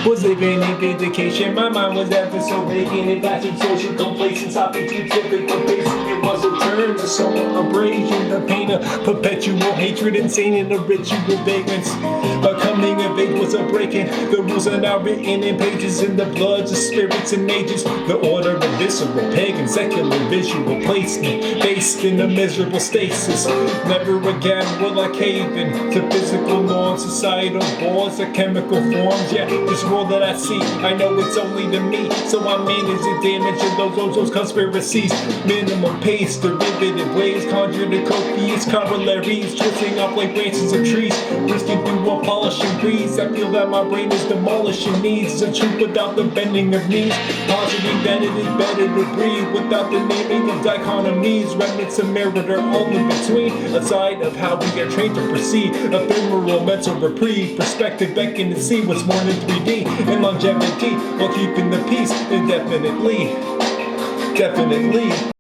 Was living in vindication, my mind was ever so vacant. Advancing social complacence, hopping to typical pacing. It was a turn to soul abrasion, the pain of perpetual hatred, insane in the ritual vagrants. A coming of age was a breaking. The rules are now written in pages in the bloods of spirits and ages. The order of visceral, pagan, secular, visual placement, based in a miserable stasis. Never again will I cave in to physical norms, societal bores, or chemical forms. Yeah, this world that I see, I know it's only to me. So I manage the damage of those conspiracies. Minimum pace, derivative ways, conjure the copious corollaries, twisting off like branches of trees, risking through a polishing breeze. I feel that my brain is demolishing needs a truth without the bending of knees, positing that it is better to breathe without the naming of dichotomies. Remnants of merit are all in between, a side of how we are trained to proceed. Ephemeral mental reprieve, perspective beckon to see what's more than 3D, and longevity while keeping the peace indefinitely. Definitely.